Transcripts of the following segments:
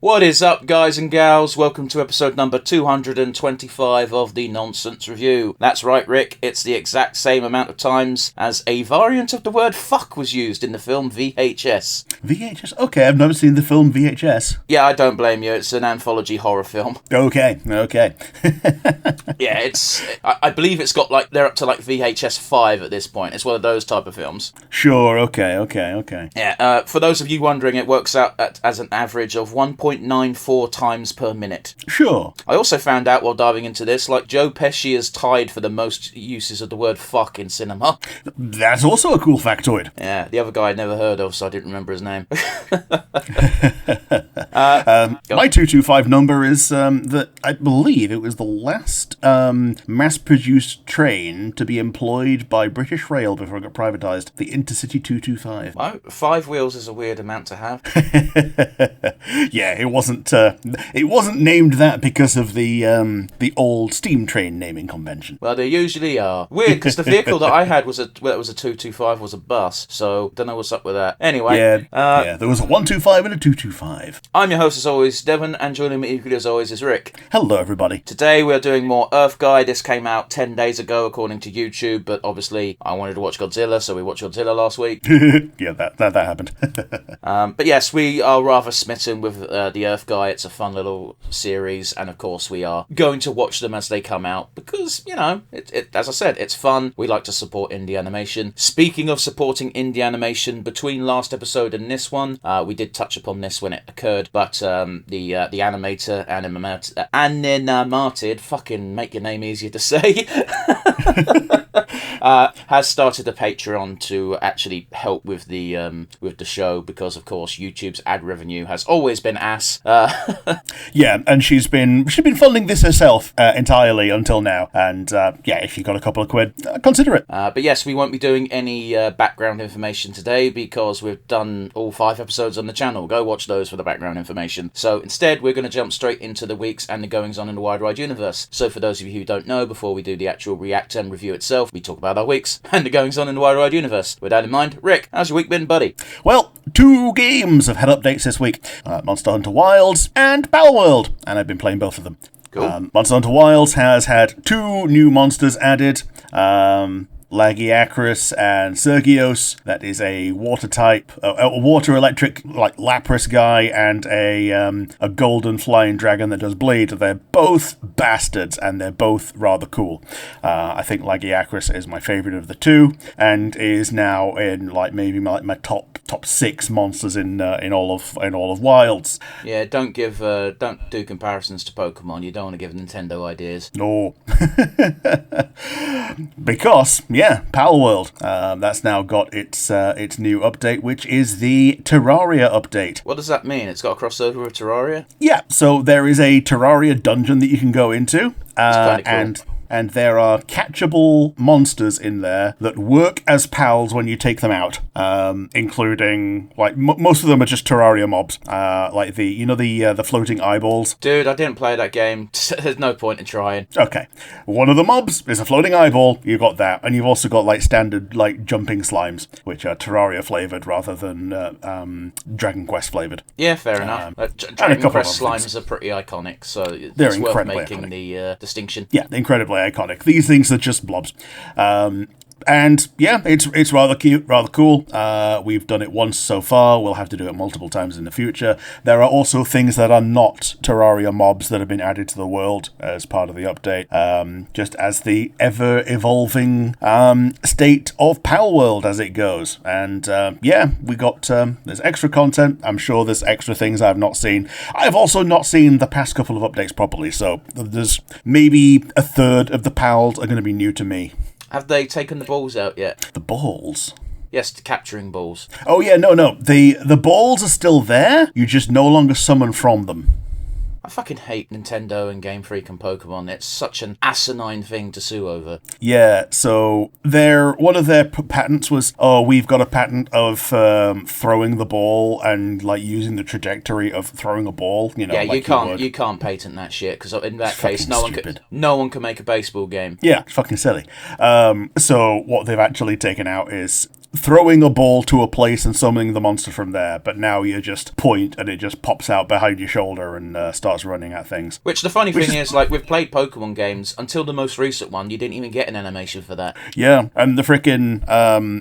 What is up, guys and gals? Welcome to episode number 225 of the Nonsense Review. That's right, Rick, it's the exact same amount of times as a variant of the word fuck was used in the film VHS. VHS? Okay, I've never seen the film VHS. Yeah, I don't blame you, it's an anthology horror film. Okay. Yeah, I believe it's got they're up to VHS 5 at this point. It's one of those type of films. Sure, okay. Yeah, for those of you wondering, it works out as an average of 1.94 times per minute. Sure. I also found out while diving into this, Joe Pesci is tied for the most uses of the word fuck in cinema. That's also a cool factoid. Yeah, the other guy I'd never heard of, so I didn't remember his name. My 225 number is that I believe it was the last mass-produced train to be employed by British Rail before it got privatised, the Intercity 225. Oh, 5 wheels is a weird amount to have. Yeah, it wasn't named that because of the old steam train naming convention. Well, they usually are. Weird, because the vehicle that I had was a 225, was a bus, so don't know what's up with that. Anyway. Yeah, there was a 125 and a 225. I'm your host as always, Devon, and joining me equally as always is Rick. Hello, everybody. Today we're doing more Earth Guy. This came out 10 days ago according to YouTube, but obviously I wanted to watch Godzilla, so we watched Godzilla last week. Yeah, that happened. But yes, we are rather smitten with the Earth Guy. It's a fun little series, and of course we are going to watch them as they come out because, as I said, it's fun. We like to support indie animation. Speaking of supporting indie animation, between last episode and this one, we did touch upon this when it occurred, but the animator, Animated, fucking make your name easier to say, has started a Patreon to actually help with the show because, of course, YouTube's ad revenue has always been ass. Yeah, and she's been funding this herself entirely until now. And if you got a couple of quid, consider it. But yes, we won't be doing any background information today because we've done all 5 episodes on the channel. Go watch those for the background information. So instead, we're going to jump straight into the weeks and the goings on in the Wide Ride universe. So for those of you who don't know, before we do the actual react and review itself, we talk about our weeks and the goings on in the Wide Ride universe. With that in mind, Rick, how's your week been, buddy? Well, 2 games have had updates this week. Monster Hunter Wilds and Palworld, and I've been playing both of them. Cool. Monster Hunter Wilds has had 2 new monsters added. Lagiacrus and Sergios. That is a water type, a water electric like Lapras guy, and a golden flying dragon that does bleed. They're both bastards, and they're both rather cool. I think Lagiacrus is my favourite of the 2, and is now in maybe my top 6 monsters in all of Wilds. Yeah, don't do comparisons to Pokemon. You don't want to give Nintendo ideas. No. Because, Palworld. That's now got its new update, which is the Terraria update. What does that mean? It's got a crossover with Terraria? Yeah, so there is a Terraria dungeon that you can go into. That's kind of cool. And there are catchable monsters in there that work as pals when you take them out, including most of them are just Terraria mobs, like the floating eyeballs. Dude, I didn't play that game. There's no point in trying. Okay, one of the mobs is a floating eyeball. You got that, and you've also got standard jumping slimes, which are Terraria flavored rather than Dragon Quest flavored. Yeah, fair enough. Dragon Quest slimes are pretty iconic, so it's worth making the distinction. Yeah, incredibly iconic. These things are just blobs. And yeah, it's rather cute, rather cool. We've done it once so far. We'll have to do it multiple times in the future. There are also things that are not Terraria mobs that have been added to the world as part of the update, just as the ever-evolving state of Palworld as it goes. And we got there's extra content. I'm sure there's extra things I've not seen. I've also not seen the past couple of updates properly, so there's maybe a third of the pals are going to be new to me. Have they taken the balls out yet? The balls? Yes, capturing balls. Oh yeah, no. The balls are still there. You just no longer summon from them. I fucking hate Nintendo and Game Freak and Pokemon. It's such an asinine thing to sue over. Yeah, so one of their patents was, we've got a patent of throwing the ball and using the trajectory of throwing a ball. Yeah, you can't patent that shit because in that case, no one can make a baseball game. Yeah, it's fucking silly. So what they've actually taken out is throwing a ball to a place and summoning the monster from there, but now you just point and it just pops out behind your shoulder and starts running at things. Which the funny thing is, like, we've played Pokemon games until the most recent one, you didn't even get an animation for that. Yeah, and the freaking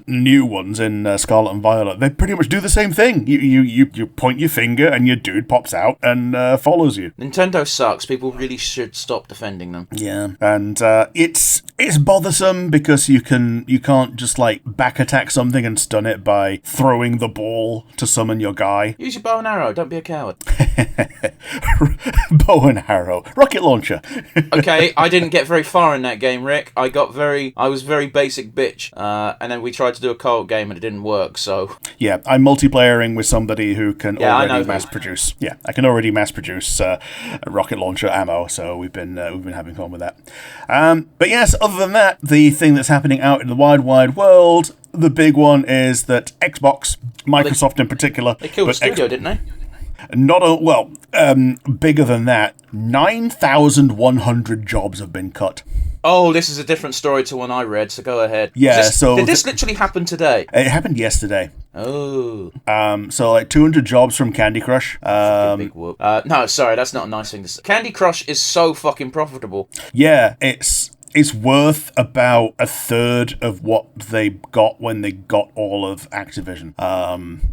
new ones in Scarlet and Violet, they pretty much do the same thing. You point your finger and your dude pops out and follows you. Nintendo sucks. People really should stop defending them. Yeah, and it's bothersome because you can't just like back attack something and stun it by throwing the ball to summon your guy. Use your bow and arrow. Don't be a coward. Bow and arrow, rocket launcher. Okay, I didn't get very far in that game, Rick. I was very basic bitch, and then we tried to do a co-op game and it didn't work. So yeah, I'm multiplayering with somebody who can already mass produce. Yeah, I can already mass produce rocket launcher ammo. So we've been having fun with that. But yes, other than that, the thing that's happening out in the wide world, the big one is that Xbox, Microsoft in particular, they killed the studio, didn't they? Bigger than that, 9,100 jobs have been cut. Oh, this is a different story to one I read, so go ahead. Yeah, did this literally happen today? It happened yesterday. Oh. So like 200 jobs from Candy Crush. Big whoop. No, sorry, that's not a nice thing to say. Candy Crush is so fucking profitable. Yeah, it's worth about a third of what they got when they got all of Activision,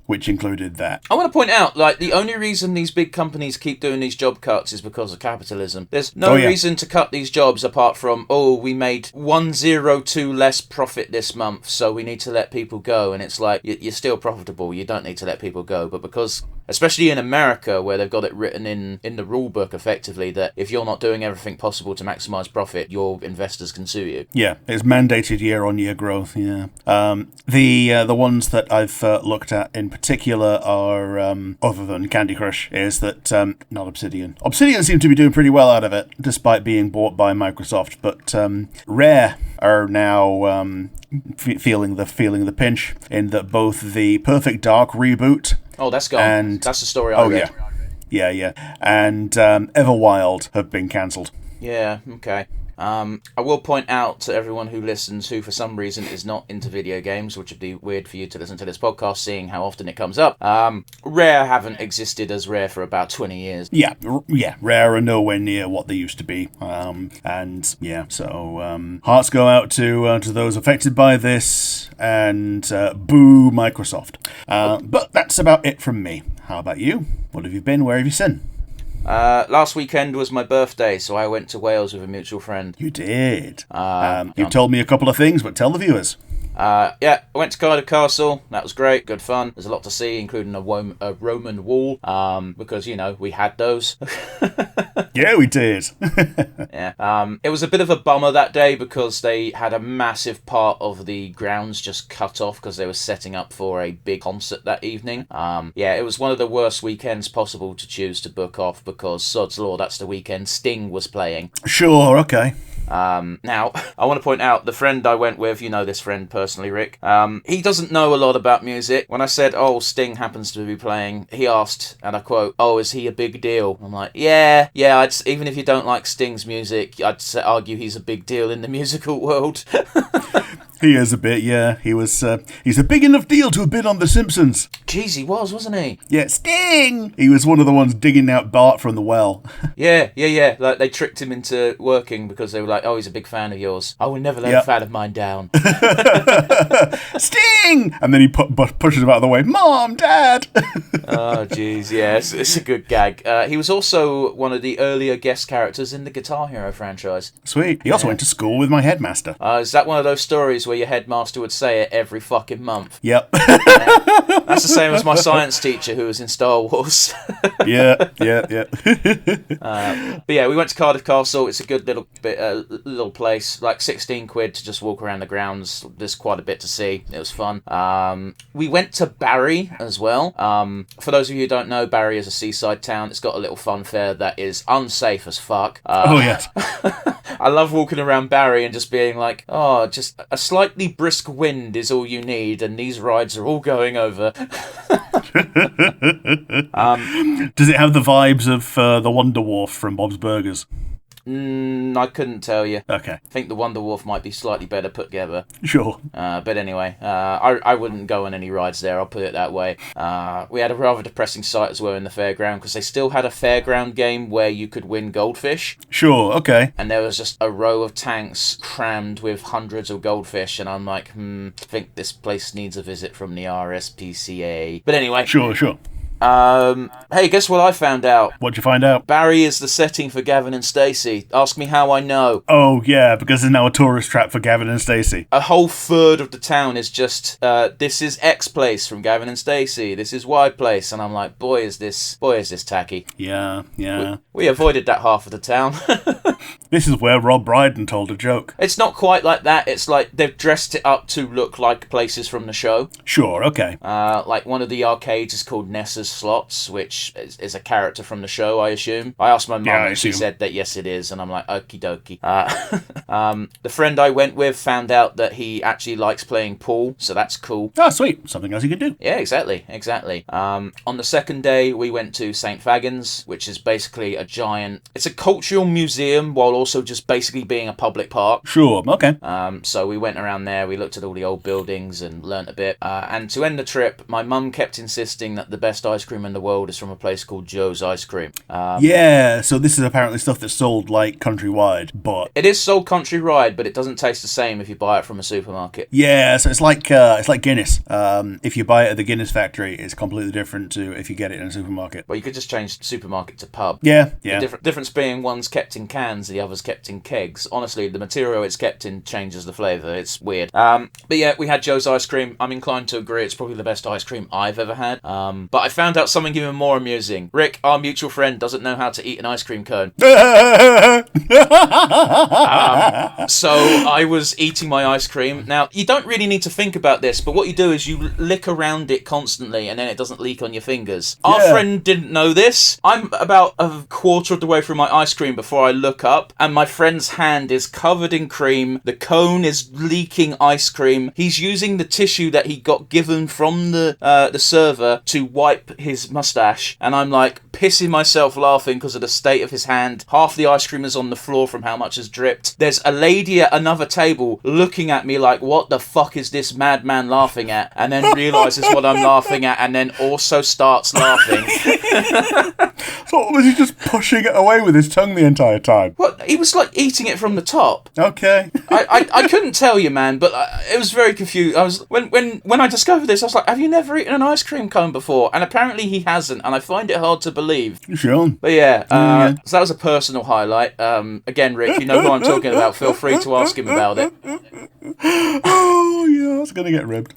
which included that. I want to point out, like, the only reason these big companies keep doing these job cuts is because of capitalism. There's no reason to cut these jobs apart from, we made 102 less profit this month, so we need to let people go. And it's like, you're still profitable, you don't need to let people go. But because, especially in America, where they've got it written in the rule book, effectively, that if you're not doing everything possible to maximize profit, your investors can sue you. Yeah, it's mandated year-on-year growth. Yeah, the ones that I've looked at in particular are other than Candy Crush is that not Obsidian. Obsidian seem to be doing pretty well out of it, despite being bought by Microsoft. But Rare are now feeling the pinch in that both the Perfect Dark reboot. Oh, that's gone. And that's the story I read. Yeah, and Everwild have been cancelled. Yeah. Okay. I will point out to everyone who listens who for some reason is not into video games, which would be weird for you to listen to this podcast seeing how often it comes up. Rare haven't existed as Rare for about 20 years. Yeah, Rare are nowhere near what they used to be. So hearts go out to those affected by this, and boo Microsoft. But that's about it from me. How about you? What have you been? Where have you been? Last weekend was my birthday, so I went to Wales with a mutual friend. You did. You've told me a couple of things, but tell the viewers. I went to Cardiff Castle. That was great, good fun. There's a lot to see, including a Roman wall, because, we had those. Yeah, we did. Yeah. It was a bit of a bummer that day because they had a massive part of the grounds just cut off because they were setting up for a big concert that evening. It was one of the worst weekends possible to choose to book off because, sod's law, that's the weekend Sting was playing. Sure, okay. Now, I want to point out the friend I went with, you know this friend personally, Rick, he doesn't know a lot about music. When I said, Sting happens to be playing, he asked, and I quote, is he a big deal? I'm like, yeah, even if you don't like Sting's music, I'd argue he's a big deal in the musical world. He is a bit, yeah. He's a big enough deal to have been on The Simpsons. Jeez, he wasn't he? Yeah, Sting! He was one of the ones digging out Bart from the well. Yeah. Like, they tricked him into working because they were like, he's a big fan of yours. I will never let a fan of mine down. Sting! And then he pushes him out of the way. Mom, Dad! Oh, jeez, yeah, it's a good gag. He was also one of the earlier guest characters in the Guitar Hero franchise. Sweet. He also went to school with my headmaster. Is that one of those stories where your headmaster would say it every fucking month? Yep. That's the same as my science teacher who was in Star Wars. Yeah. But yeah, we went to Cardiff Castle. It's a good little place, like 16 quid to just walk around the grounds. There's quite a bit to see. It was fun. We went to Barry as well. For those of you who don't know, Barry is a seaside town. It's got a little fun fair that is unsafe as fuck. Yes. I love walking around Barry and just being like, just a slightly brisk wind is all you need, and these rides are all going over. Does it have the vibes of the Wonder Wharf from Bob's Burgers? I couldn't tell you. Okay, I think the Wonder Wharf might be slightly better put together. sure. But anyway, I wouldn't go on any rides there, I'll put it that way. We had a rather depressing sight as well in the fairground, because they still had a fairground game where you could win goldfish. Sure, okay. And there was just a row of tanks crammed with hundreds of goldfish, and I'm like, I think this place needs a visit from the RSPCA. But anyway. Sure. Hey, guess what I found out? What'd you find out? Barry is the setting for Gavin and Stacey. Ask me how I know. Oh, yeah, because there's now a tourist trap for Gavin and Stacey. A whole third of the town is just, this is X place from Gavin and Stacey. This is Y place. And I'm like, boy, is this tacky. Yeah. We avoided that half of the town. This is where Rob Brydon told a joke. It's not quite like that. It's like they've dressed it up to look like places from the show. Sure, okay. Like one of the arcades is called Nessa's Slots, which is a character from the show, I assume. I asked my mum and she said that yes it is, and I'm like, okie dokie. The friend I went with found out that he actually likes playing pool, so that's cool. Ah, sweet. Something else you can do. Yeah, exactly. On the second day, we went to St. Fagans, which is basically it's a cultural museum while also just basically being a public park. Sure, okay. So we went around there, we looked at all the old buildings and learnt a bit. And to end the trip, my mum kept insisting that the best ice cream in the world is from a place called Joe's Ice Cream. Yeah, so this is apparently stuff that's sold, like, countrywide, but... It is sold countrywide, but it doesn't taste the same if you buy it from a supermarket. Yeah, so it's like Guinness. If you buy it at the Guinness factory, it's completely different to if you get it in a supermarket. Well, you could just change supermarket to pub. Yeah. The difference being one's kept in cans, the other's kept in kegs. Honestly, the material it's kept in changes the flavour. It's weird. But yeah, we had Joe's Ice Cream. I'm inclined to agree it's probably the best ice cream I've ever had. But I found out something even more amusing. Rick, our mutual friend, doesn't know how to eat an ice cream cone. So I was eating my ice cream. Now, you don't really need to think about this, but what you do is you lick around it constantly and then it doesn't leak on your fingers. Our friend didn't know this. I'm about a quarter of the way through my ice cream before I look up, and my friend's hand is covered in cream. The cone is leaking ice cream. He's using the tissue that he got given from the server to wipe his mustache, and I'm like pissing myself laughing because of the state of his hand. Half the ice cream is on the floor from how much has dripped. There's a lady at another table looking at me like, what the fuck is this madman laughing at? And then realises what I'm laughing at, and then also starts laughing. So was he just pushing it away with his tongue the entire time? What? He was like eating it from the top. Okay. I couldn't tell you, man, but it was very confused. I was when I discovered this, I was like, have you never eaten an ice cream cone before? And apparently he hasn't, and I find it hard to believe. Sure. But yeah, so that was a personal highlight. Again, Rick, you know who I'm talking about. Feel free to ask him about it. Oh, yeah, I was going to get ribbed.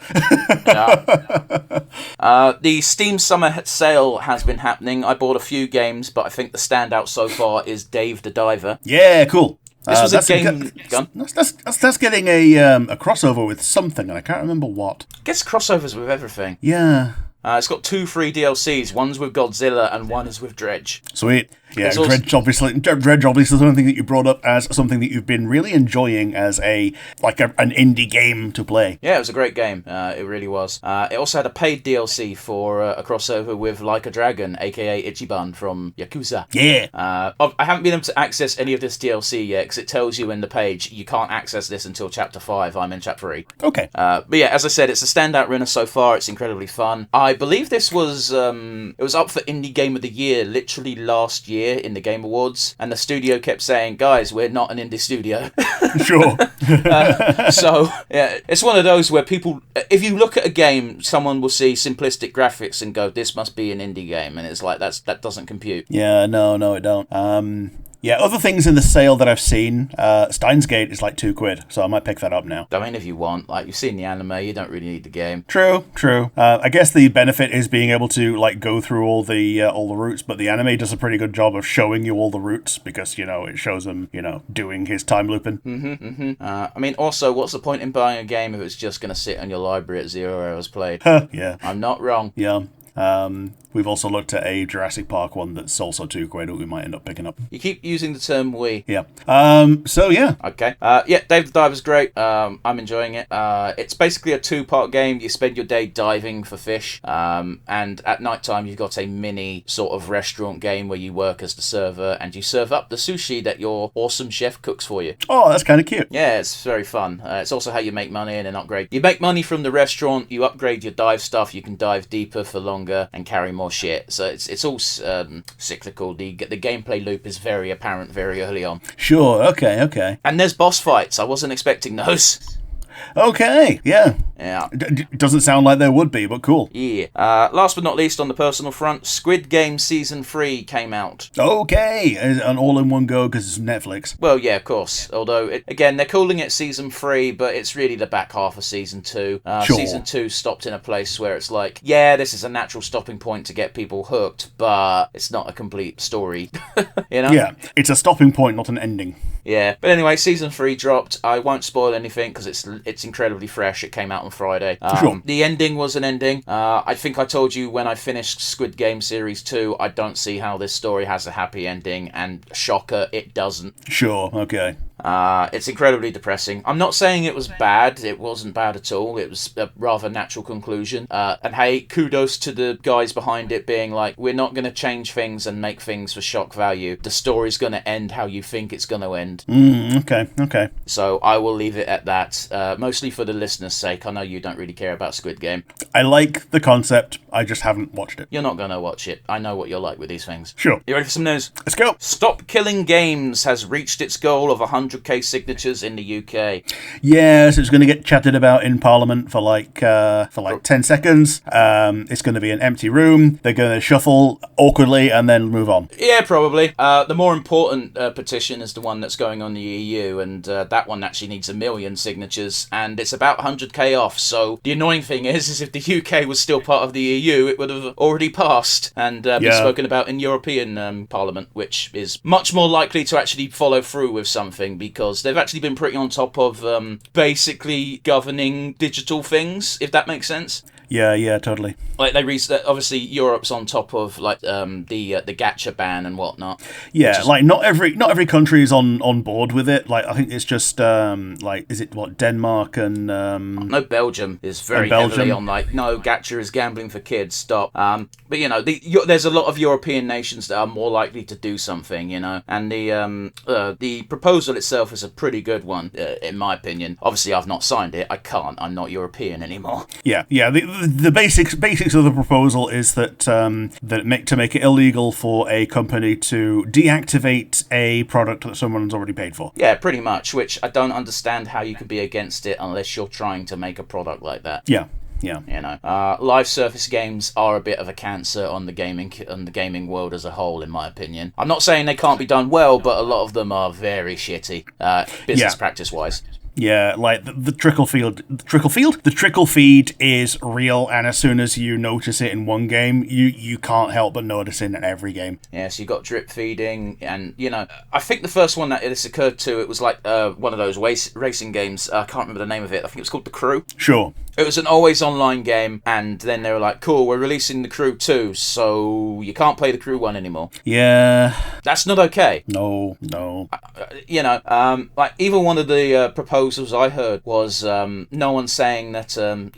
The Steam Summer Sale has been happening. I bought a few games, but I think the standout so far is Dave the Diver. Yeah, cool. This was a game... That's getting a crossover with something, and I can't remember what. It gets crossovers with everything. Yeah. It's got 2 free DLCs. One's with Godzilla and one is with Dredge. Sweet. Yeah, It's also- Dredge obviously is something that you brought up as something that you've been really enjoying as an indie game to play. Yeah, it was a great game. It really was. It also had a paid DLC for a crossover with Like a Dragon, aka Ichiban from Yakuza. Yeah. I haven't been able to access any of this DLC yet because it tells you in the page you can't access this until Chapter 5. I'm in Chapter 8. Okay. But yeah, as I said, it's a standout winner so far. It's incredibly fun. I believe this was it was up for Indie Game of the Year literally last year in the Game Awards, and the studio kept saying, guys, we're not an indie studio. Sure. So yeah, it's one of those where people, if you look at a game, someone will see simplistic graphics and go, this must be an indie game, and it's like that doesn't compute. Yeah, no, it don't. Yeah, other things in the sale that I've seen, Steins Gate is like £2, so I might pick that up now. I mean, if you want, like, you've seen the anime, you don't really need the game. True. I guess the benefit is being able to like go through all the routes, but the anime does a pretty good job of showing you all the routes because it shows him doing his time looping. I mean, also, what's the point in buying a game if it's just going to sit on your library at 0 hours played? Yeah. I'm not wrong. Yeah. We've also looked at a Jurassic Park one that's also 2 quid that we might end up picking up. You keep using the term we. Yeah. So yeah. Okay. Yeah, Dave the Diver's great. I'm enjoying it. It's basically a 2-part game. You spend your day diving for fish, and at night time you've got a mini sort of restaurant game where you work as the server and you serve up the sushi that your awesome chef cooks for you. Oh, that's kind of cute. Yeah, it's very fun. It's also how you make money and upgrade. You make money from the restaurant, you upgrade your dive stuff, you can dive deeper for longer and carry more shit. So it's all cyclical. The gameplay loop is very apparent very early on. Sure, okay. And there's boss fights. I wasn't expecting those. Okay, yeah. Yeah. Doesn't sound like there would be, but cool. Yeah. Last but not least, on the personal front, Squid Game Season 3 came out. Okay, an all-in-one go because it's Netflix. Well, yeah, of course. Although, again, they're calling it Season 3, but it's really the back half of Season 2. Sure. Season 2 stopped in a place where it's like, yeah, this is a natural stopping point to get people hooked, but it's not a complete story. You know? Yeah, it's a stopping point, not an ending. Yeah. But anyway, Season 3 dropped. I won't spoil anything because it's incredibly fresh. It came out on Friday. Sure. The ending was an ending. I think I told you when I finished Squid Game Series 2, I don't see how this story has a happy ending, and shocker, it doesn't. Sure, okay. It's incredibly depressing. I'm not saying it was bad. It wasn't bad at all. It was a rather natural conclusion. And hey, kudos to the guys behind it being like, we're not going to change things and make things for shock value. The story's going to end how you think it's going to end. Okay. So I will leave it at that, mostly for the listeners' sake. I know you don't really care about Squid Game. I like the concept, I just haven't watched it. You're not going to watch it. I know what you're like with these things. Sure. You ready for some news? Let's go. Stop Killing Games has reached its goal of 100k signatures in the UK. Yes, it's going to get chatted about in Parliament for like 10 seconds. It's going to be an empty room. They're going to shuffle awkwardly and then move on. Yeah, probably. The more important petition is the one that's going on the EU, and that one actually needs 1 million signatures, and it's about 100k off. So the annoying thing is if the UK was still part of the EU, it would have already passed and been spoken about in European Parliament, which is much more likely to actually follow through with something, because they've actually been pretty on top of basically governing digital things, if that makes sense. Yeah, totally. Like obviously Europe's on top of like the gacha ban and whatnot. Yeah, like not every country is on board with it. Like I think it's just like, is it what, Denmark and no, Belgium is very heavily on like, no, gacha is gambling for kids, stop. But you know, there's a lot of European nations that are more likely to do something, you know, and the proposal itself is a pretty good one in my opinion. Obviously I've not signed it. I can't. I'm not European anymore. Yeah. The basics of the proposal is that to make it illegal for a company to deactivate a product that someone's already paid for. Yeah, pretty much, which I don't understand how you could be against it unless you're trying to make a product like that. Yeah. You know, live service games are a bit of a cancer on the gaming world as a whole, in my opinion. I'm not saying they can't be done well, but a lot of them are very shitty, business practice wise. Yeah, like the trickle feed is real, and as soon as you notice it in one game, you can't help but notice it in every game. Yeah, so you got drip feeding, and you know, I think the first one that this occurred to, it was like one of those racing games. I can't remember the name of it. I think it was called The Crew. Sure. It was an always online game, and then they were like, cool, we're releasing The Crew 2, so you can't play The Crew 1 anymore. Yeah. That's not okay. No. You know, like even one of the proposals I heard was no one's saying that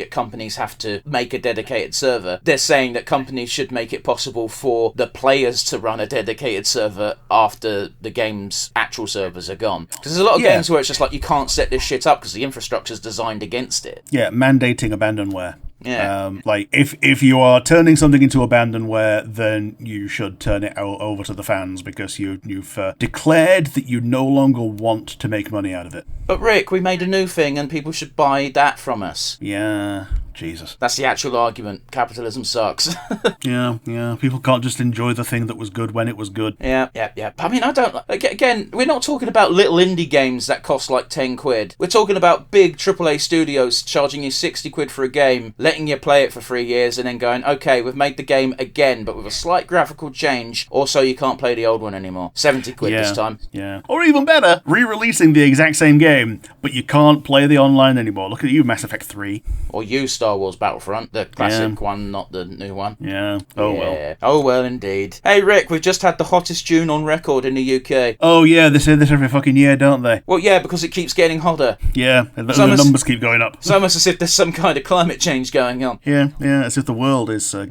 companies have to make a dedicated server. They're saying that companies should make it possible for the players to run a dedicated server after the game's actual servers are gone. Because there's a lot of games where it's just like, you can't set this shit up because the infrastructure's designed against it. Yeah, mandating abandonware. Yeah. Like if you are turning something into abandonware, then you should turn it over to the fans, because you've declared that you no longer want to make money out of it. But Rick, we made a new thing and people should buy that from us. Yeah. Jesus. That's the actual argument. Capitalism sucks. Yeah. People can't just enjoy the thing that was good when it was good. Yeah. I mean, I don't... Again, we're not talking about little indie games that cost like 10 quid. We're talking about big AAA studios charging you 60 quid for a game, letting you play it for 3 years, and then going, okay, we've made the game again, but with a slight graphical change. Also, you can't play the old one anymore. 70 quid this time. Yeah. Or even better, re-releasing the exact same game, but you can't play the online anymore. Look at you, Mass Effect 3. Or you, Star Star Wars Battlefront, the classic one, not the new one. Yeah. Oh, well. Oh, well, indeed. Hey, Rick, we've just had the hottest June on record in the UK. Oh, yeah, they say this every fucking year, don't they? Well, yeah, because it keeps getting hotter. Yeah, the numbers keep going up. It's almost as if there's some kind of climate change going on. Yeah, as if the world is the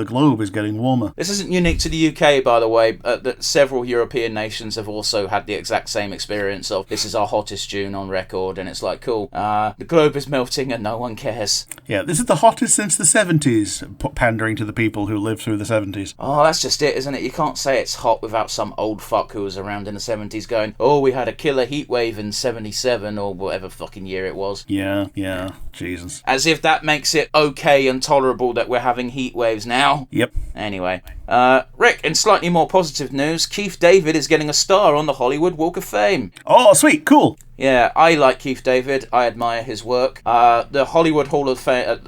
globe is getting warmer. This isn't unique to the UK, by the way. That several European nations have also had the exact same experience of, this is our hottest June on record, and it's like, cool, the globe is melting and no one cares. Yeah, this is the hottest since the 70s, pandering to the people who lived through the 70s. Oh, that's just it, isn't it? You can't say it's hot without some old fuck who was around in the 70s going, oh, we had a killer heat wave in 77 or whatever fucking year it was. Yeah, Jesus. As if that makes it okay and tolerable that we're having heat waves now. Yep. Anyway, Rick, in slightly more positive news, Keith David is getting a star on the Hollywood Walk of Fame. Oh, sweet, cool. Yeah, I like Keith David. I admire his work. The Hollywood Hall of Fame,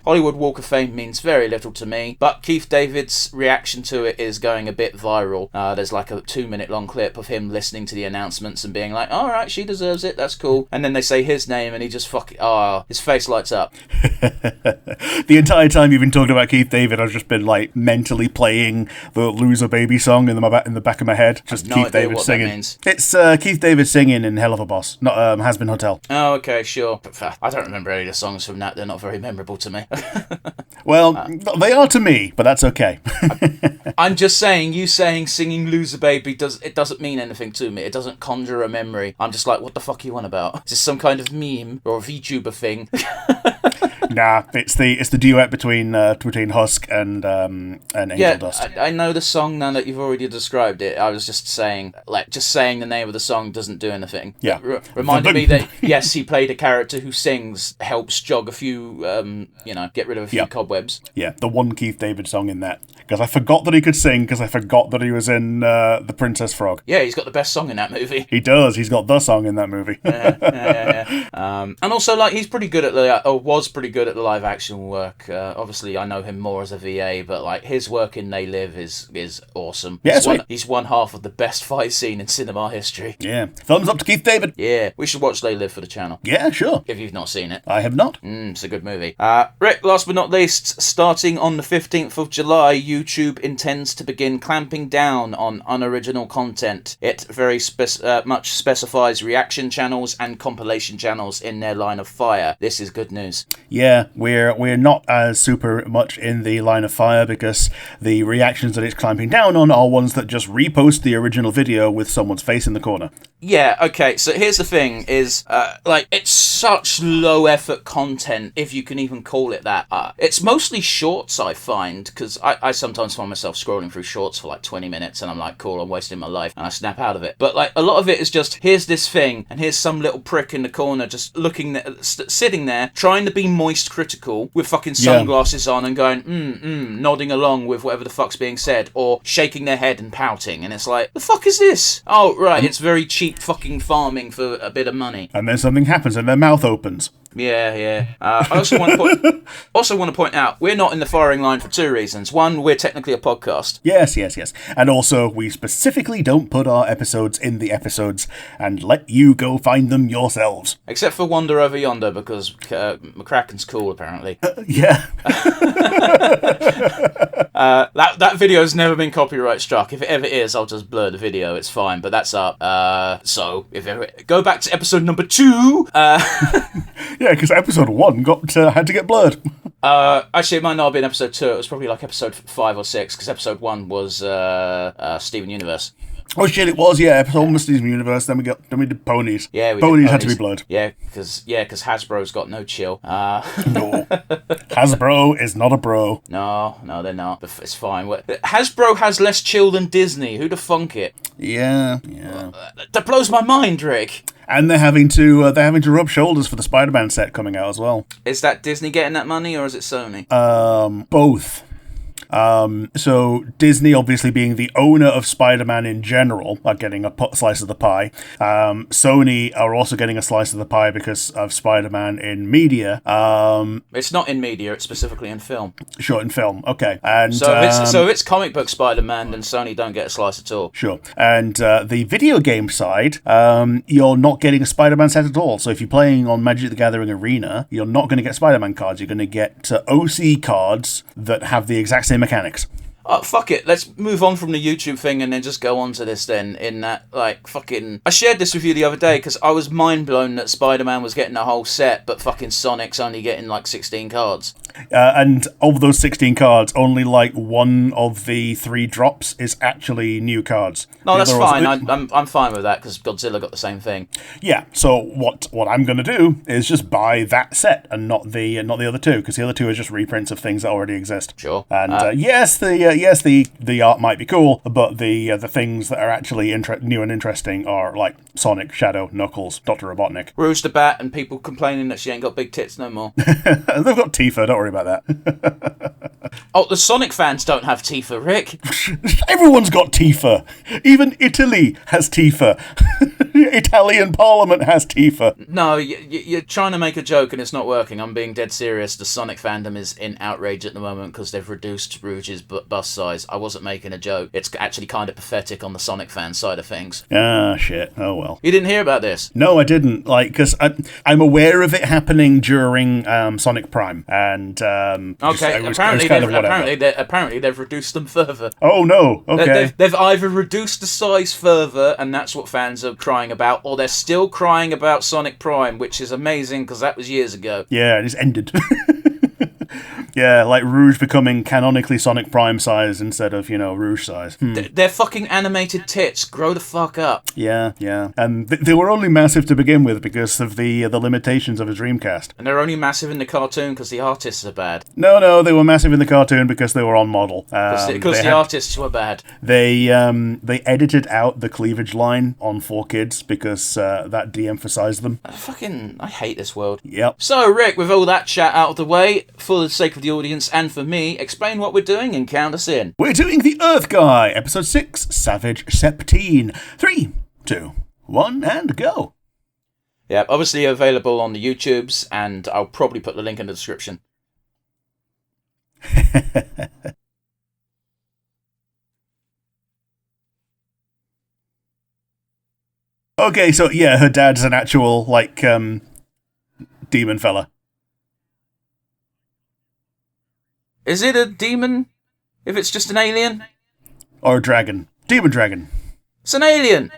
Hollywood Walk of Fame means very little to me, but Keith David's reaction to it is going a bit viral. There's like a 2-minute long clip of him listening to the announcements and being like, all right, she deserves it, that's cool. And then they say his name and he just his face lights up. The entire time you've been talking about Keith David, I've just been like mentally playing the Loser Baby song in the back of my head. Just no Keith idea David what singing. That means. It's Keith David singing in Hell of a Boss, not Has Been Hotel. Oh, okay, sure. I don't remember any of the songs from that. They're not very memorable to me. Well, they are to me, but that's okay. I'm just saying, you saying singing Loser Baby doesn't mean anything to me. It doesn't conjure a memory. I'm just like, what the fuck are you on about? Is this some kind of meme or a VTuber thing? Nah, it's the duet between Husk and Angel Dust. I know the song now that you've already described it. I was just saying, saying the name of the song doesn't do anything. Yeah. Reminded me that, yes, he played a character who sings, helps jog a few, get rid of a few cobwebs. Yeah, the one Keith David song in that. Because I forgot that he could sing, because I forgot that he was in The Princess Frog. Yeah, he's got the best song in that movie. He does. He's got the song in that movie. Yeah. And also, he's pretty good at was pretty good at the live action work. Obviously, I know him more as a VA, but his work in They Live is awesome. Yeah, he's one half of the best fight scene in cinema history. Yeah. Thumbs up to Keith David. Yeah, we should watch They Live for the channel. Yeah, sure. If you've not seen it. I have not. It's a good movie. Rick, last but not least, starting on the 15th of July, YouTube intends to begin clamping down on unoriginal content. It very much specifies reaction channels and compilation channels in their line of fire. This is good news. Yeah, we're not as super much in the line of fire because the reactions that it's clamping down on are ones that just repost the original video with someone's face in the corner. Yeah, okay, so here's the thing, is, it's such low-effort content, if you can even call it that. It's mostly shorts, I find, because I sometimes find myself scrolling through shorts for 20 minutes, and I'm like, cool, I'm wasting my life, and I snap out of it. But, a lot of it is just, here's this thing, and here's some little prick in the corner just sitting there, trying to be moist critical, with fucking sunglasses on, and going, nodding along with whatever the fuck's being said, or shaking their head and pouting, and it's like, the fuck is this? Oh, right, it's very cheap fucking farming for a bit of money. And then something happens and their mouth opens. Yeah. I also want to point out, we're not in the firing line for two reasons. One, we're technically a podcast. Yes. And also, we specifically don't put our episodes in the episodes and let you go find them yourselves. Except for Wander Over Yonder, because McCracken's cool, apparently. Yeah. That video's never been copyright struck. If it ever is, I'll just blur the video. It's fine, but that's up. So, go back to episode number 2. Yeah, because episode 1 had to get blurred. Actually, it might not have been episode 2. It was probably episode 5 or 6, because episode 1 was Steven Universe. Oh shit, it was, yeah, episode 1 was Steven Universe, then we did Ponies. Yeah, we Ponies did had to be blurred. Yeah, because Hasbro's got no chill. No. Hasbro is not a bro. No, they're not. It's fine. Hasbro has less chill than Disney. Who'd have thunk it? Yeah. That blows my mind, Rick. And they're having to rub shoulders for the Spider-Man set coming out as well. Is that Disney getting that money, or is it Sony? Both. So Disney, obviously being the owner of Spider-Man in general, are getting a slice of the pie. Sony are also getting a slice of the pie because of Spider-Man in media. It's not in media; it's specifically in film. Short in film, okay. And so if it's comic book Spider-Man, then Sony don't get a slice at all. Sure. And the video game side, you're not getting a Spider-Man set at all. So if you're playing on Magic the Gathering Arena, you're not going to get Spider-Man cards. You're going to get OC cards that have the exact same mechanics. Oh, fuck it. Let's move on from the YouTube thing and then just go on to this then. In that, like, fucking... I shared this with you the other day because I was mind blown that Spider-Man was getting a whole set, but fucking Sonic's only getting, like, 16 cards. And of those 16 cards, only, like, one of the 3 drops is actually new cards. No, that's fine. I'm fine with that because Godzilla got the same thing. Yeah, so what I'm going to do is just buy that set and not the other 2, because the other 2 are just reprints of things that already exist. Sure. And yes, the art might be cool, but the things that are actually new and interesting are like Sonic, Shadow, Knuckles, Dr. Robotnik. Rouge the Bat and people complaining that she ain't got big tits no more. They've got Tifa, don't worry about that. Oh, the Sonic fans don't have Tifa, Rick. Everyone's got Tifa. Even Italy has Tifa. Italian Parliament has Tifa. No, you're trying to make a joke and it's not working. I'm being dead serious. The Sonic fandom is in outrage at the moment because they've reduced Rouge's bust size. I wasn't making a joke. It's actually kind of pathetic on the Sonic fan side of things. Ah, shit. Oh, well. You didn't hear about this? No, I didn't. Like, because I'm aware of it happening during Sonic Prime. And, okay, apparently they've reduced them further. Oh, no. Okay. They've either reduced the size further, and that's what fans are crying about, or they're still crying about Sonic Prime, which is amazing because that was years ago. Yeah, it just ended. Yeah, like Rouge becoming canonically Sonic Prime size instead of, Rouge size. They're fucking animated tits. Grow the fuck up. Yeah. And they were only massive to begin with because of the limitations of a Dreamcast. And they're only massive in the cartoon because the artists are bad. No, they were massive in the cartoon because they were on model. Because the artists were bad. They edited out the cleavage line on 4Kids because that de-emphasized them. I hate this world. Yep. So, Rick, with all that chat out of the way, for the sake of the audience and for me, explain what we're doing and count us in. We're doing The Earth Guy, Episode 6, Savage Septine. 3, 2, 1, and go. Yeah, obviously available on the YouTubes, and I'll probably put the link in the description. Okay, so yeah, her dad's an actual, demon fella. Is it a demon? If it's just an alien? Or a dragon. Demon dragon. It's an alien!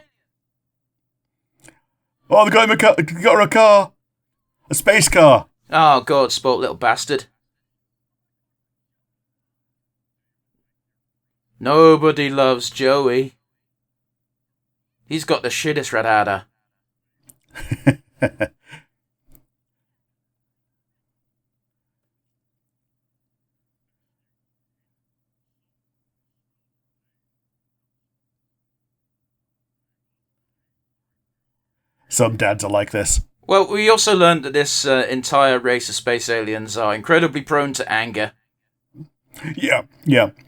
Oh, the guy got her a car. A space car. Oh, God, spoilt little bastard. Nobody loves Joey. He's got the shittest radada. Some dads are like this. Well, we also learned that this entire race of space aliens are incredibly prone to anger. Yeah.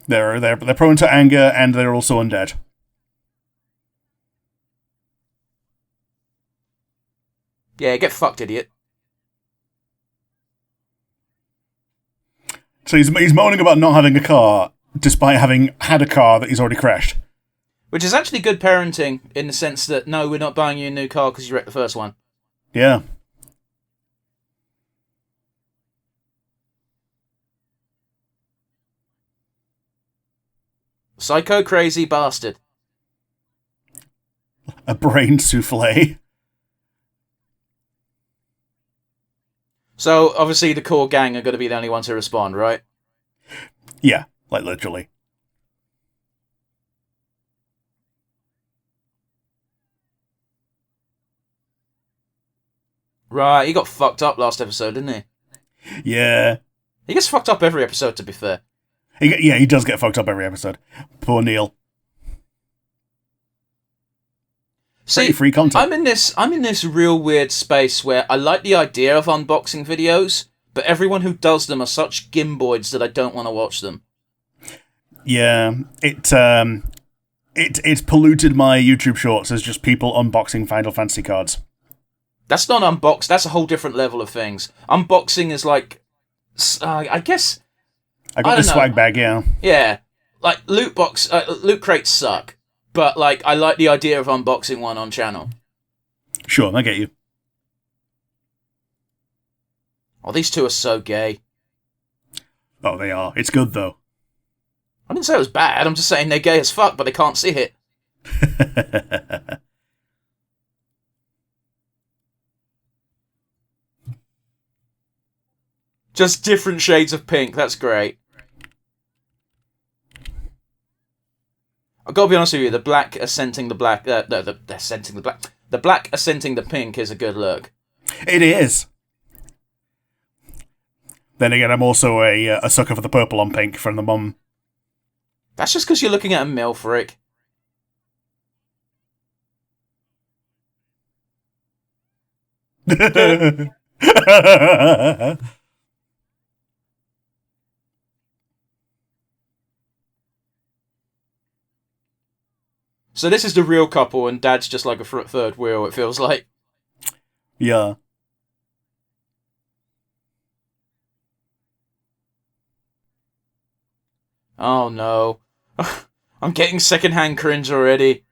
They're prone to anger, and they're also undead. Yeah, get fucked, idiot. So he's moaning about not having a car, despite having had a car that he's already crashed. Which is actually good parenting, in the sense that, no, we're not buying you a new car because you wrecked the first one. Yeah. Psycho crazy bastard. A brain souffle. So, obviously, the core gang are going to be the only ones to respond, right? Yeah, like literally. Right, he got fucked up last episode, didn't he? Yeah. He gets fucked up every episode, to be fair. He does get fucked up every episode. Poor Neil. See, free content. I'm in this real weird space where I like the idea of unboxing videos, but everyone who does them are such gimboids that I don't want to watch them. Yeah, it's polluted my YouTube shorts as just people unboxing Final Fantasy cards. That's not unboxed. That's a whole different level of things. Unboxing is like, I guess. I got this swag bag, yeah. Yeah, like loot crates suck, but like I like the idea of unboxing one on channel. Sure, I get you. Oh, these two are so gay. Oh, they are. It's good though. I didn't say it was bad. I'm just saying they're gay as fuck, but they can't see it. Just different shades of pink. That's great. I've got to be honest with you. The black ascenting the black. The ascenting the black. The black ascenting the pink is a good look. It is. Then again, I'm also a sucker for the purple on pink from the mum. That's just because you're looking at a MILF, Rick. So this is the real couple, and Dad's just like a third wheel, it feels like. Yeah. Oh no. I'm getting secondhand cringe already.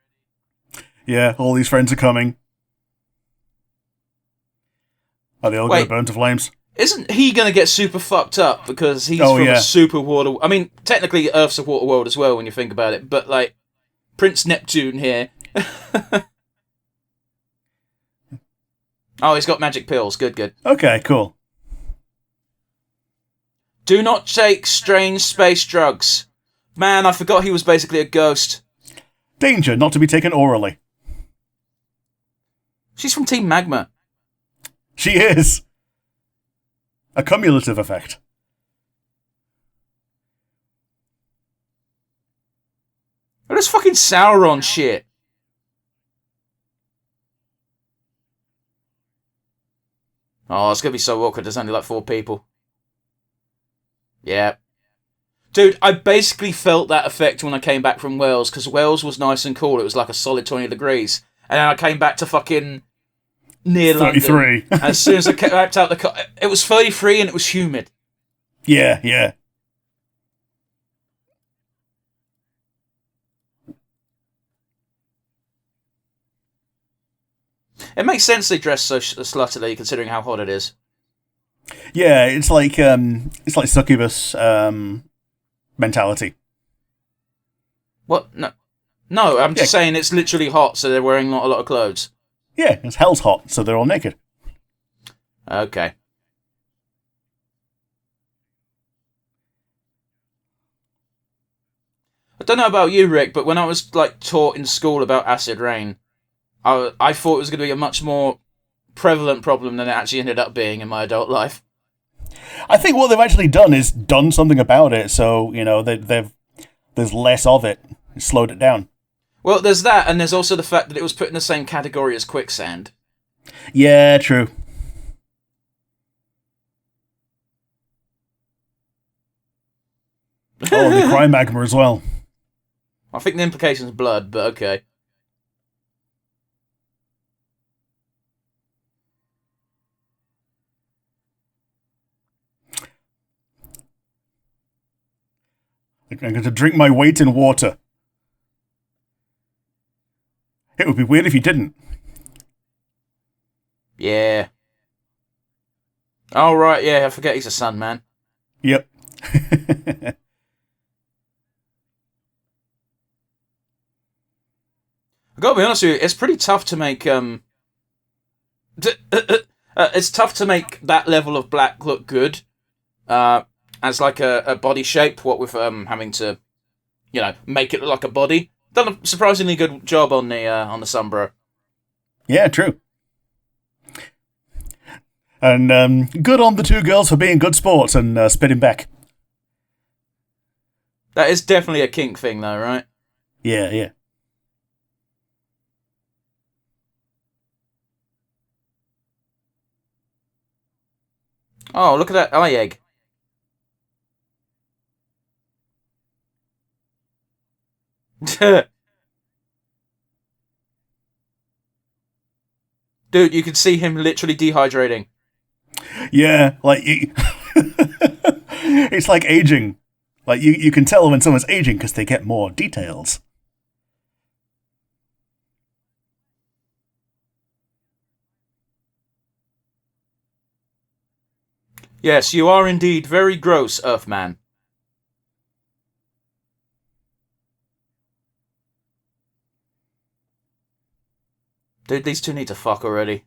Yeah, all these friends are coming. Are they all going to burn to flames? Isn't he going to get super fucked up because he's from a super water... I mean, technically Earth's a water world as well when you think about it, but like, Prince Neptune here. Oh, he's got magic pills. Good, good. Okay, cool. Do not take strange space drugs. Man, I forgot he was basically a ghost. Danger not to be taken orally. She's from Team Magma. She is. A cumulative effect. Oh, this fucking Sauron shit. Oh, it's gonna be so awkward. There's only like 4 people. Yeah. Dude, I basically felt that effect when I came back from Wales, because Wales was nice and cool. It was like a solid 20 degrees. And then I came back to fucking near 33. London. As soon as I wrapped out the car, it was 33 and it was humid. Yeah, yeah. It makes sense they dress so sluttily, considering how hot it is. Yeah, it's like succubus mentality. What? No, I'm just saying it's literally hot, so they're wearing not a lot of clothes. Yeah, it's hell's hot, so they're all naked. Okay. I don't know about you, Rick, but when I was like taught in school about acid rain, I thought it was going to be a much more prevalent problem than it actually ended up being in my adult life. I think what they've actually done is done something about it, so, you know, there's less of it. It's slowed it down. Well, there's that, and there's also the fact that it was put in the same category as quicksand. Yeah, true. Oh, they cry magma as well. I think the implication is blood, but okay. I'm going to drink my weight in water. It would be weird if you didn't. Yeah. Oh, right, yeah, I forget he's a sun man. Yep. I've got to be honest with you, it's pretty tough to make, it's tough to make that level of black look good, as like a body shape, what with, having to, you know, make it look like a body. Done a surprisingly good job on the Sombra. Yeah, true. And good on the 2 girls for being good sports and spitting back. That is definitely a kink thing, though, right? Yeah, yeah. Oh, look at that eye egg. Dude, you can see him literally dehydrating. Yeah, like it's like aging. Like you can tell when someone's aging because they get more details. Yes, you are indeed very gross, Earthman. Dude, these two need to fuck already.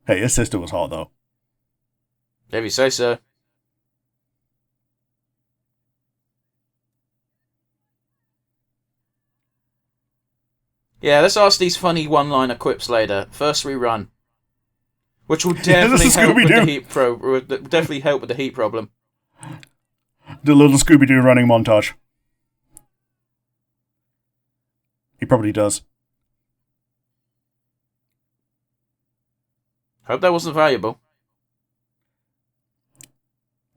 Hey, His sister was hot though. if you say so. Yeah, let's ask these funny one-liner quips later. First we run. Which will definitely help with the heat definitely help with the heat problem. The little Scooby-Doo running montage. He probably does. Hope that wasn't valuable.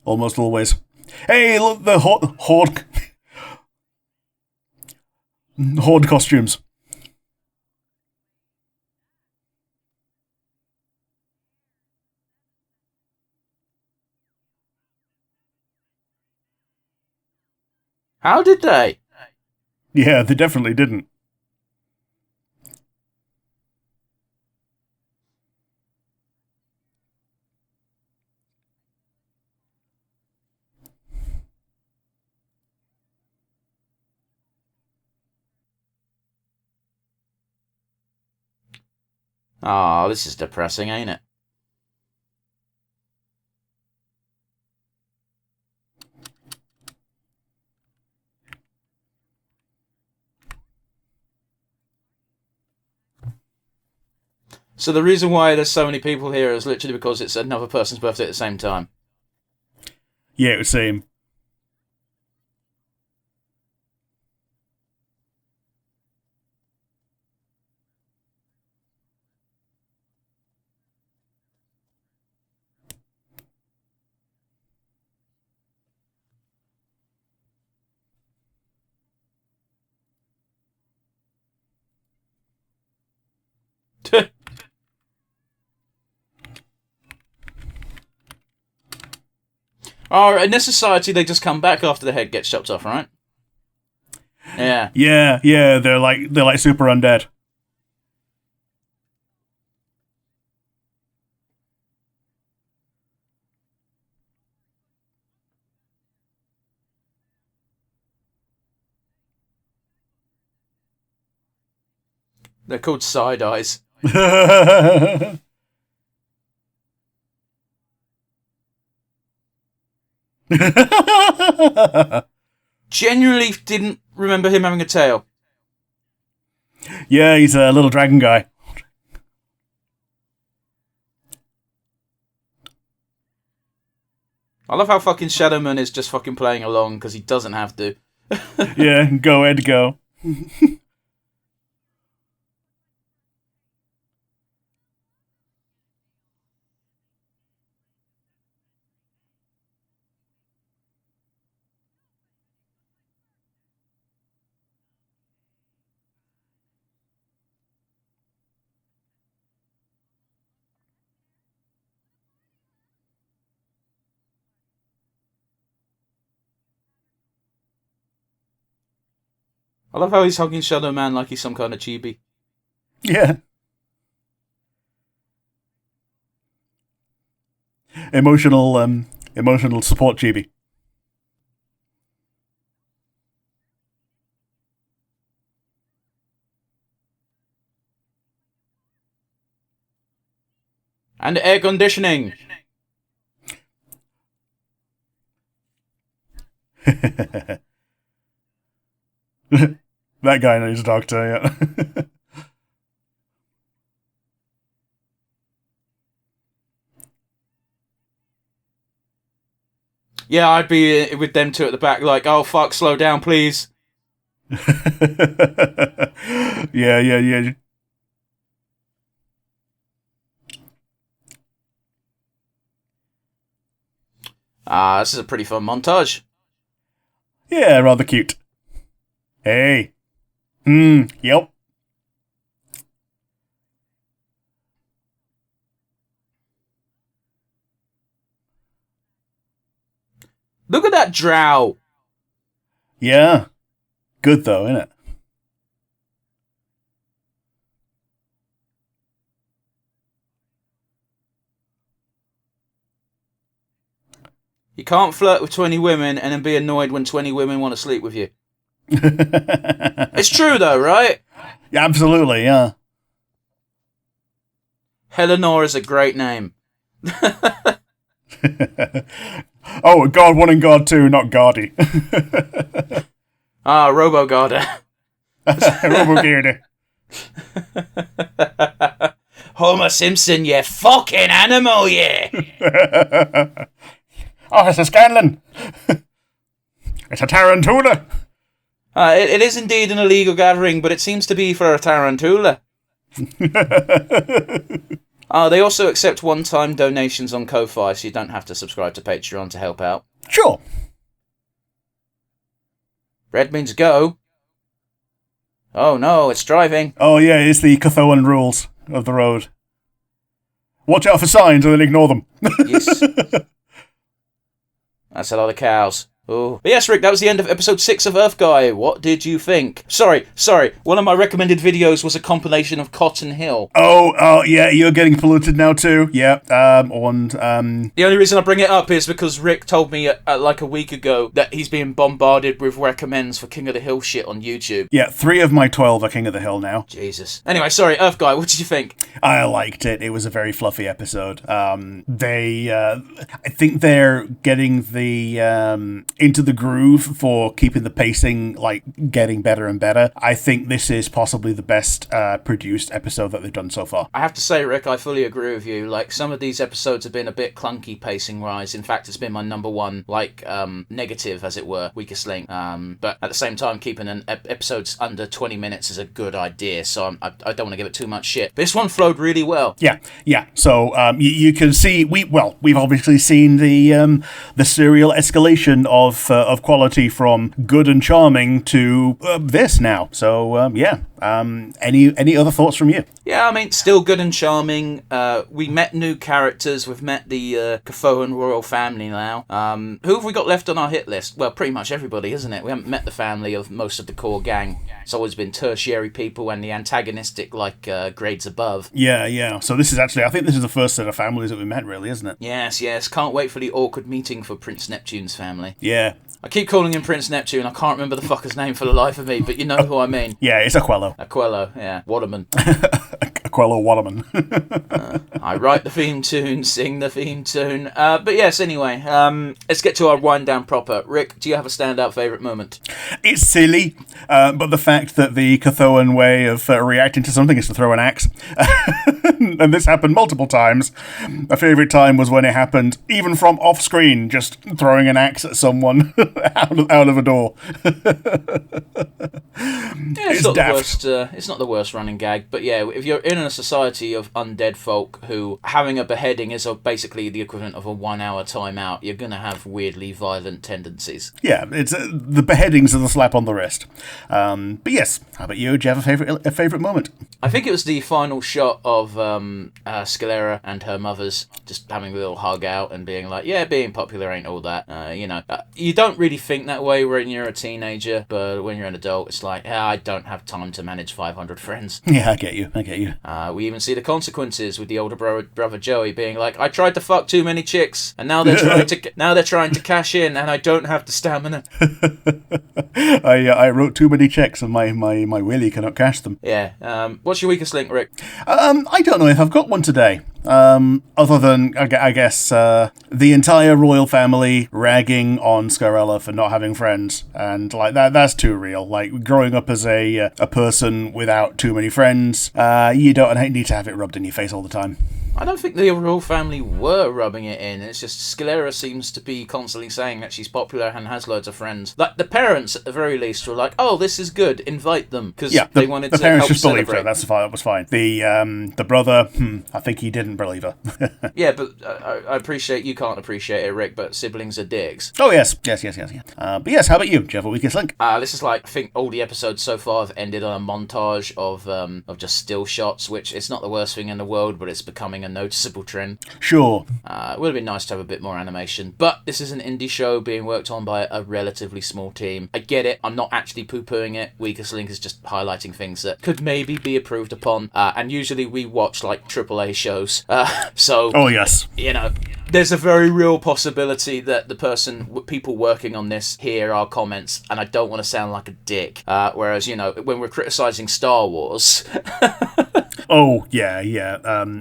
Almost always. Hey, look, the horde horde costumes. How did they? Yeah, they definitely didn't. Oh, this is depressing, ain't it? So the reason why there's so many people here is literally because it's another person's birthday at the same time. Yeah, it would seem. Oh, in this society, they just come back after the head gets chopped off, right? Yeah. Yeah, they're like super undead. They're called side eyes. Genuinely didn't remember him having a tail. Yeah, he's a little dragon guy. I love how fucking Shadowman is just fucking playing along because he doesn't have to. Yeah, go Ed, go. I love how he's hugging Shadowman like he's some kind of chibi. Yeah. Emotional support chibi. And air conditioning. That guy needs a doctor, yeah. Yeah, I'd be with them two at the back, like, oh fuck, slow down, please. Yeah. This is a pretty fun montage. Yeah, rather cute. Hey. Yep. Look at that drow. Yeah. Good though, isn't it? You can't flirt with 20 women and then be annoyed when 20 women want to sleep with you. It's true though, right? Yeah, absolutely, yeah. Eleanor is a great name. Oh, God 1 and God 2, not Gardy. Robo-Garda. Robo-Gardy. Homer Simpson, you fucking animal, yeah! Oh, it's a Scanlan. It's a tarantula. It is indeed an illegal gathering, but it seems to be for a tarantula. They also accept one-time donations on Ko-Fi, so you don't have to subscribe to Patreon to help out. Sure. Red means go. Oh no, it's driving. Oh yeah, it's the Cathoan rules of the road. Watch out for signs and then ignore them. Yes. That's a lot of cows. Oh. But yes, Rick, that was the end of episode 6 of Earth Guy. What did you think? Sorry. One of my recommended videos was a compilation of Cotton Hill. Oh, yeah, you're getting polluted now too. Yeah. The only reason I bring it up is because Rick told me like a week ago that he's being bombarded with recommends for King of the Hill shit on YouTube. Yeah, 3 of my 12 are King of the Hill now. Jesus. Anyway, sorry, Earth Guy, what did you think? I liked it. It was a very fluffy episode. I think they're getting the into the groove for keeping the pacing like getting better and better. I think this is possibly the best produced episode that they've done so far. I have to say, Rick, I fully agree with you. Like, some of these episodes have been a bit clunky pacing wise. In fact, it's been my number one, like, negative, as it were, weakest link. But at the same time, keeping episodes under 20 minutes is a good idea, so I don't want to give it too much shit. But this one flowed really well. Yeah. So you can see we've obviously seen the serial escalation of quality from good and charming to this now. So any other thoughts from you? Yeah, I mean, still good and charming. We met new characters. We've met the Cathoan royal family now. Who have we got left on our hit list? Well, pretty much everybody, isn't it? We haven't met the family of most of the core gang. It's always been tertiary people and the antagonistic, like, grades above. Yeah. So this is actually, I think this is the first set of families that we met, really, isn't it? Yes. Can't wait for the awkward meeting for Prince Neptune's family. Yeah. I keep calling him Prince Neptune. I can't remember the fucker's name for the life of me, but you know who I mean. Yeah, it's Aquello. Aquello, yeah. Waterman. Aquello Waterman. I write the theme tune, sing the theme tune. But yes, anyway, let's get to our wind down proper. Rick, do you have a standout favourite moment? It's silly, but the fact that the Cathoan way of reacting to something is to throw an axe. And this happened multiple times. My favourite time was when it happened, even from off screen, just throwing an axe at someone out of a door. It's not the worst. It's not the worst running gag, but yeah, if you're in a society of undead folk who having a beheading is basically the equivalent of a 1 hour timeout, you're gonna have weirdly violent tendencies. Yeah, it's the beheadings are the slap on the wrist. But yes, how about you? Do you have a favourite moment? I think it was the final shot of Scalera and her mothers just having a little hug out and being like, yeah, being popular ain't all that. You don't really think that way when you're a teenager, but when you're an adult, it's like, I don't have time to manage 500 friends. Yeah, I get you. We even see the consequences with the older brother Joey being like, I tried to fuck too many chicks, and now they're trying to cash in, and I don't have the stamina. I wrote too many checks, and my willy cannot cash them. Yeah. What's your weakest link, Rick? I don't know if I've got one today. Other than, I guess, the entire royal family ragging on Scarella for not having friends. And, like, that's too real. Like, growing up as a person without too many friends, you don't need to have it rubbed in your face all the time. I don't think the royal family were rubbing it in. It's just Scalera seems to be constantly saying that she's popular and has loads of friends. Like, the parents, at the very least, were like, oh, this is good, invite them. Because they wanted to help parents just believed celebrate. her. That was fine. The brother, I think he didn't believe her. Yeah, but I appreciate you can't appreciate it, Rick, but siblings are dicks. Oh, yes. But yes, how about you? Do you have a weakest link? This is like, I think all the episodes so far have ended on a montage of just still shots, which it's not the worst thing in the world, but it's becoming a noticeable trend. Sure. It would have been nice to have a bit more animation, but this is an indie show being worked on by a relatively small team. I get it. I'm not actually poo-pooing it. Weakest Link is just highlighting things that could maybe be improved upon. And usually we watch like AAA shows. So, oh, yes. You know, there's a very real possibility that people working on this hear our comments, and I don't want to sound like a dick. Whereas, you know, when we're criticising Star Wars... Oh, yeah.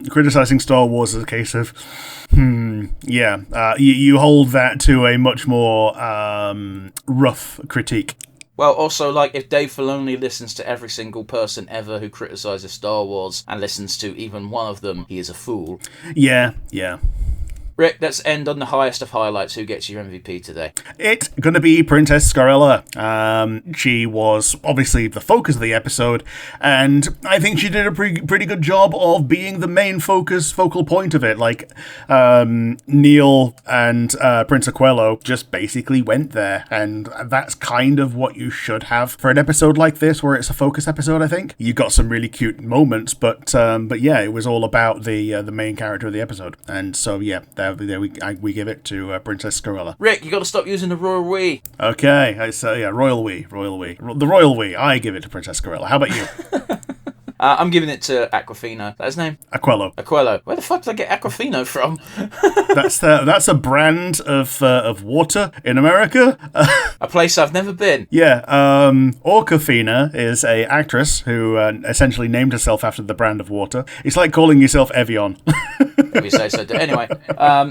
Criticizing Star Wars is a case of, you hold that to a much more rough critique. Well, also, like, if Dave Filoni listens to every single person ever who criticises Star Wars and listens to even one of them, he is a fool. Yeah. Rick, let's end on the highest of highlights. Who gets your MVP today? It's going to be Princess Scarella. She was obviously the focus of the episode, and I think she did a pretty good job of being the main focal point of it. Like, Neil and Prince Aquelo just basically went there, and that's kind of what you should have for an episode like this, where it's a focus episode, I think. You got some really cute moments, but yeah, it was all about the main character of the episode. And so, yeah, we give it to Princess Scarella. Rick, you got to stop using the royal we. Okay, I say royal we. The royal we. I give it to Princess Scarella. How about you? I'm giving it to Aquafina. That's his name? Aquelo. Where the fuck did I get Aquafina from? That's a brand of water in America. A place I've never been. Yeah. Awkwafina is a actress who essentially named herself after the brand of water. It's like calling yourself Evian. If you say so. Anyway,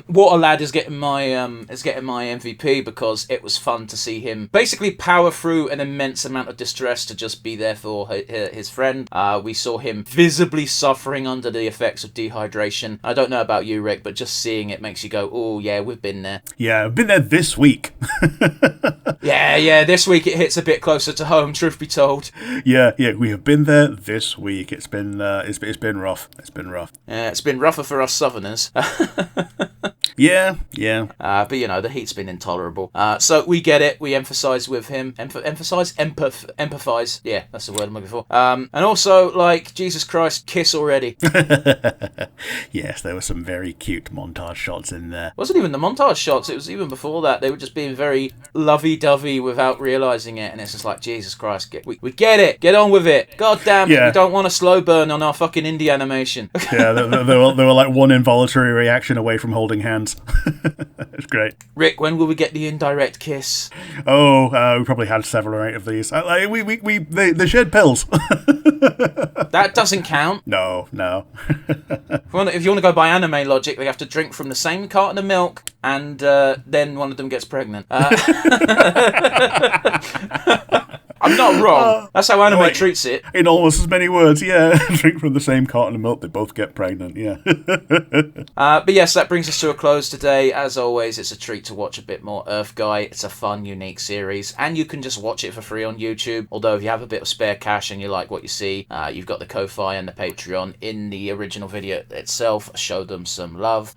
Water Lad is getting my MVP because it was fun to see him basically power through an immense amount of distress to just be there for his friend. We saw him visibly suffering under the effects of dehydration. I don't know about you, Rick, but just seeing it makes you go, oh yeah, we've been there. Yeah, I've been there this week. Yeah, this week it hits a bit closer to home, truth be told. Yeah, we have been there this week. It's been rough. It's been rough. Yeah, it's been rougher for us Southerners. Yeah. But, you know, the heat's been intolerable. So we get it. We empathise with him. Empathise. Yeah, that's the word I'm looking for. And also, like, Jesus Christ, kiss already. Yes, there were some very cute montage shots in there. It wasn't even the montage shots. It was even before that. They were just being very lovey-dovey without realising it. And it's just like, Jesus Christ, we get it. Get on with it. God damn it. We don't want a slow burn on our fucking indie animation. Yeah, they were like one involuntary reaction away from holding hands. It's great. Rick, when will we get the indirect kiss? Oh, we probably had 7 or 8 of these. They shared pills. That doesn't count. No. If you want to go by anime logic, they have to drink from the same carton of milk, and then one of them gets pregnant. I'm not wrong. That's how anime treats it. In almost as many words, yeah. Drink from the same carton of milk, they both get pregnant, yeah. But yes, that brings us to a close today. As always, it's a treat to watch a bit more Earth Guy. It's a fun, unique series, and you can just watch it for free on YouTube. Although if you have a bit of spare cash and you like what you see, you've got the Ko-Fi and the Patreon in the original video itself. Show them some love.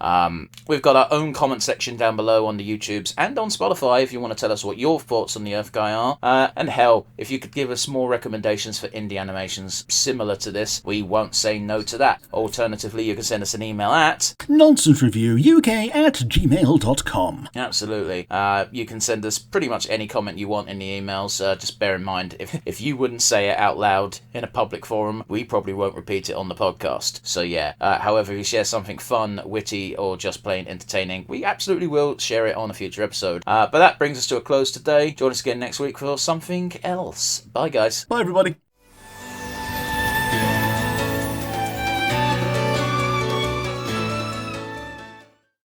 We've got our own comment section down below on the YouTubes and on Spotify if you want to tell us what your thoughts on the Earth Guy are. And hell, if you could give us more recommendations for indie animations similar to this, we won't say no to that. Alternatively, you can send us an email at nonsensereviewuk@gmail.com. Absolutely. You can send us pretty much any comment you want in the emails. Just bear in mind, if you wouldn't say it out loud in a public forum, we probably won't repeat it on the podcast. So yeah, however, if you share something fun, witty, or just plain entertaining, we absolutely will share it on a future episode. But that brings us to a close today. Join us again next week for something else. Bye, guys. Bye, everybody.